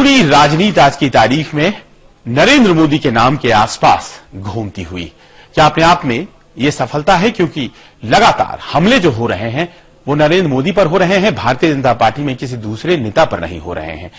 पूरी राजनीति आज की तारीख में नरेंद्र मोदी के नाम के आसपास घूमती हुई। क्या अपने आप में यह सफलता है? क्योंकि लगातार हमले जो हो रहे हैं वो नरेंद्र मोदी पर हो रहे हैं, भारतीय जनता पार्टी में किसी दूसरे नेता पर नहीं हो रहे हैं।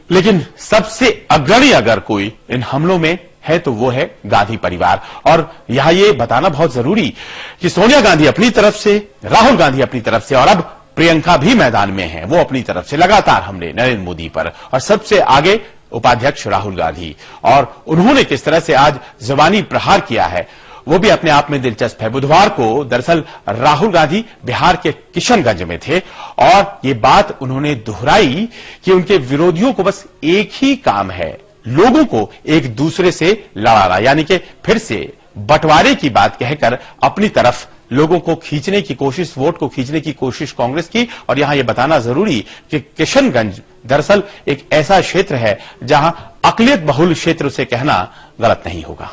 लेकिन सबसे अग्रणी अगर कोई इन हमलों में है तो वो है गांधी परिवार। और यहां ये बताना बहुत जरूरी कि सोनिया गांधी अपनी तरफ से, राहुल गांधी अपनी तरफ से और अब प्रियंका भी मैदान में है, वो अपनी तरफ से लगातार हमले नरेंद्र मोदी पर, और सबसे आगे उपाध्यक्ष राहुल गांधी। और उन्होंने किस तरह से आज जबानी प्रहार किया है वो भी अपने आप में दिलचस्प है। बुधवार को दरअसल राहुल गांधी बिहार के किशनगंज में थे और ये बात उन्होंने दोहराई कि उनके विरोधियों को बस एक ही काम है, लोगों को एक दूसरे से लड़ाना, यानी कि फिर से बंटवारे की बात कहकर अपनी तरफ लोगों को खींचने की कोशिश, वोट को खींचने की कोशिश कांग्रेस की। और यहां यह बताना जरूरी कि किशनगंज दरअसल एक ऐसा क्षेत्र है जहां अकलियत बहुल क्षेत्र से कहना गलत नहीं होगा।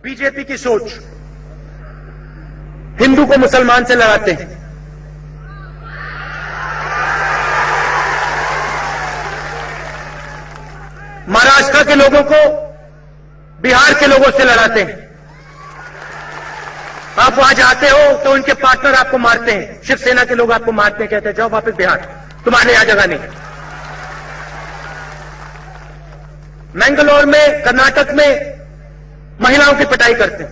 बीजेपी की सोच हिंदू को मुसलमान से लड़ाते हैं, महाराष्ट्र के लोगों को बिहार के लोगों से लड़ाते हैं। आप वहां जाते हो तो उनके पार्टनर आपको मारते हैं, शिवसेना के लोग आपको मारते हैं, कहते हैं जाओ वापस बिहार, तुम्हारे यहां जगह नहीं। मैंगलोर में, कर्नाटक में महिलाओं की पिटाई करते हैं।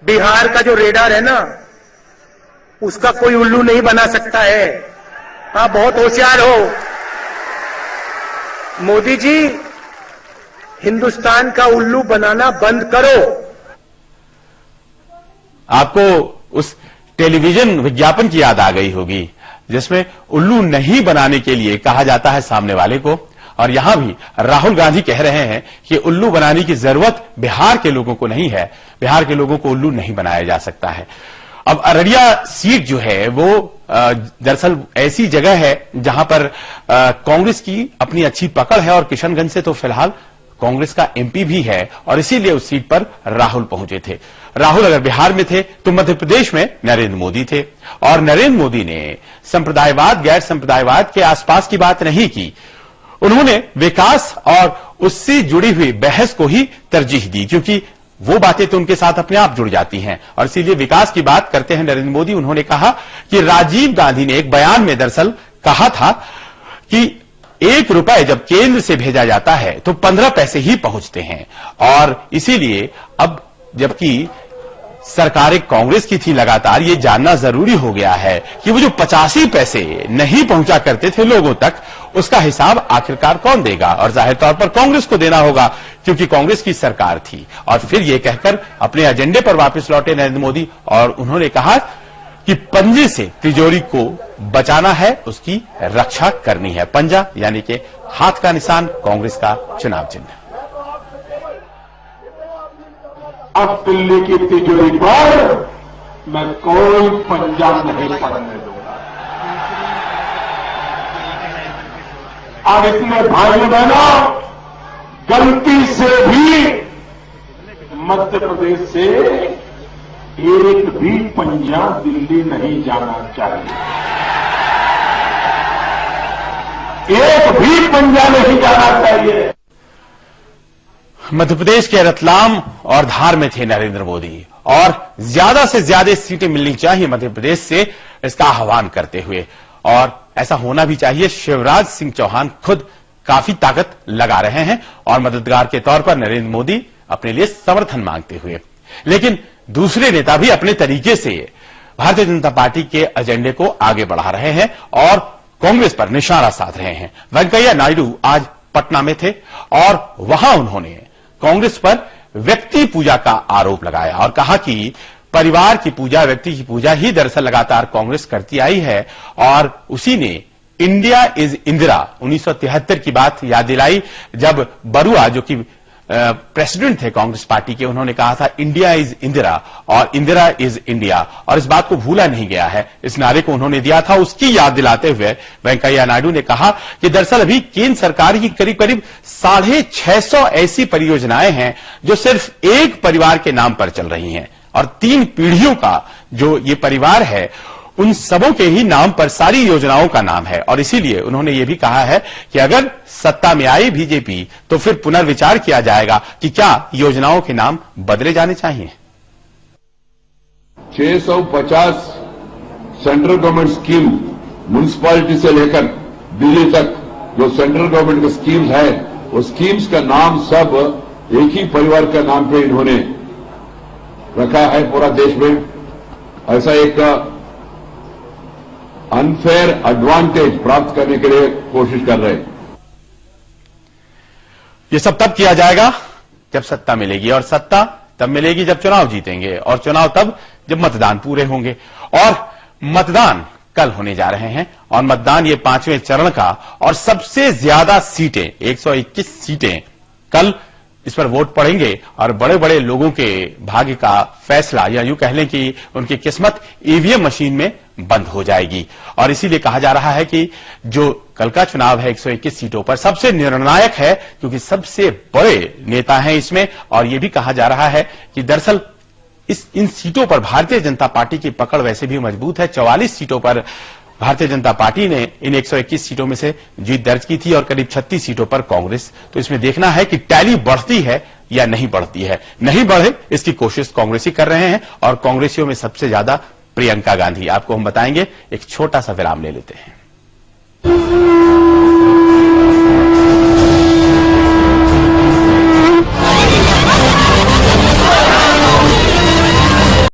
बिहार का जो रेडार है ना, उसका कोई उल्लू नहीं बना सकता है। आप बहुत होशियार हो मोदी जी, हिंदुस्तान का उल्लू बनाना बंद करो। आपको उस टेलीविजन विज्ञापन की याद आ गई होगी जिसमें उल्लू नहीं बनाने के लिए कहा जाता है सामने वाले को, और यहां भी राहुल गांधी कह रहे हैं कि उल्लू बनाने की जरूरत बिहार के लोगों को नहीं है, बिहार के लोगों को उल्लू नहीं बनाया जा सकता है। अब अररिया सीट जो है वो दरअसल ऐसी जगह है जहां पर कांग्रेस की अपनी अच्छी पकड़ है, और किशनगंज से तो फिलहाल कांग्रेस का एमपी भी है, और इसीलिए उस सीट पर राहुल पहुंचे थे। राहुल अगर बिहार में थे तो मध्य प्रदेश में नरेंद्र मोदी थे, और नरेंद्र मोदी ने संप्रदायवाद, गैर संप्रदायवाद के आसपास की बात नहीं की। उन्होंने विकास और उससे जुड़ी हुई बहस को ही तरजीह दी, क्योंकि वो बातें तो उनके साथ अपने आप जुड़ जाती हैं, और इसीलिए विकास की बात करते हैं नरेंद्र मोदी। उन्होंने कहा कि राजीव गांधी ने एक बयान में दरअसल कहा था कि 1 रुपए जब केंद्र से भेजा जाता है तो 15 पैसे ही पहुंचते हैं, और इसीलिए अब जबकि सरकारें कांग्रेस की थी लगातार, ये जानना जरूरी हो गया है कि वो जो 85 पैसे नहीं पहुंचा करते थे लोगों तक, उसका हिसाब आखिरकार कौन देगा, और जाहिर तौर पर कांग्रेस को देना होगा क्योंकि कांग्रेस की सरकार थी। और फिर ये कहकर अपने एजेंडे पर वापस लौटे नरेंद्र मोदी, और उन्होंने कहा कि पंजे से तिजोरी को बचाना है, उसकी रक्षा करनी है। पंजा यानी कि हाथ का निशान कांग्रेस का चुनाव चिन्ह। अब दिल्ली की तिजोरी पर मैं कोई पंजा नहीं पड़ने दूंगा। और इसमें भाइयों बहनों, गलती से भी मध्य प्रदेश से एक भी पंजा दिल्ली नहीं जाना चाहिए, एक भी पंजा नहीं जाना चाहिए। मध्य प्रदेश के रतलाम और धार में थे नरेंद्र मोदी, और ज्यादा से ज्यादा सीटें मिलनी चाहिए मध्य प्रदेश से, इसका आह्वान करते हुए, और ऐसा होना भी चाहिए। शिवराज सिंह चौहान खुद काफी ताकत लगा रहे हैं और मददगार के तौर पर नरेंद्र मोदी अपने लिए समर्थन मांगते हुए। लेकिन दूसरे नेता भी अपने तरीके से भारतीय जनता पार्टी के एजेंडे को आगे बढ़ा रहे हैं और कांग्रेस पर निशाना साध रहे हैं। वेंकैया नायडू आज पटना में थे और वहां उन्होंने कांग्रेस पर व्यक्ति पूजा का आरोप लगाया और कहा कि परिवार की पूजा, व्यक्ति की पूजा ही दरअसल लगातार कांग्रेस करती आई है, और उसी ने इंडिया इज इंदिरा 1973 की बात याद दिलाई, जब बरुआ जो कि प्रेसिडेंट थे कांग्रेस पार्टी के, उन्होंने कहा था इंडिया इज इंदिरा और इंदिरा इज इंडिया, और इस बात को भूला नहीं गया है। इस नारे को उन्होंने दिया था, उसकी याद दिलाते हुए वेंकैया नायडू ने कहा कि दरअसल अभी केंद्र सरकार की करीब करीब 650 ऐसी परियोजनाएं हैं जो सिर्फ एक परिवार के नाम पर चल रही हैं, और 3 पीढ़ियों का जो ये परिवार है उन सबों के ही नाम पर सारी योजनाओं का नाम है। और इसीलिए उन्होंने ये भी कहा है कि अगर सत्ता में आई बीजेपी तो फिर पुनर्विचार किया जाएगा कि क्या योजनाओं के नाम बदले जाने चाहिए। 650 सेंट्रल गवर्नमेंट स्कीम म्युनिसिपैलिटी से लेकर दिल्ली तक जो सेंट्रल गवर्नमेंट की स्कीम्स है, वो स्कीम्स का नाम सब एक ही परिवार का नाम पे इन्होंने रखा है पूरा देश में। ऐसा एक अनफेयर एडवांटेज प्राप्त करने के लिए कोशिश कर रहे हैं। ये सब तब किया जाएगा जब सत्ता मिलेगी, और सत्ता तब मिलेगी जब चुनाव जीतेंगे, और चुनाव तब जब मतदान पूरे होंगे। और मतदान कल होने जा रहे हैं, और मतदान ये 5वें चरण का, और सबसे ज्यादा सीटें 121 सीटें कल इस पर वोट पड़ेंगे, और बड़े बड़े लोगों के भाग्य का फैसला, या यूं कह लें कि उनकी किस्मत ईवीएम मशीन में बंद हो जाएगी। और इसीलिए कहा जा रहा है कि जो कल का चुनाव है 121 सीटों पर सबसे निर्णायक है, क्योंकि सबसे बड़े नेता हैं इसमें। और यह भी कहा जा रहा है कि दरअसल इन सीटों पर भारतीय जनता पार्टी की पकड़ वैसे भी मजबूत है। 44 सीटों पर भारतीय जनता पार्टी ने इन 121 सीटों में से जीत दर्ज की थी, और करीब 36 सीटों पर कांग्रेस। तो इसमें देखना है कि टैली बढ़ती है या नहीं बढ़ती है। नहीं बढ़े इसकी कोशिश कांग्रेसी कर रहे हैं, और कांग्रेसियों में सबसे ज्यादा प्रियंका गांधी। आपको हम बताएंगे, एक छोटा सा विराम ले लेते हैं।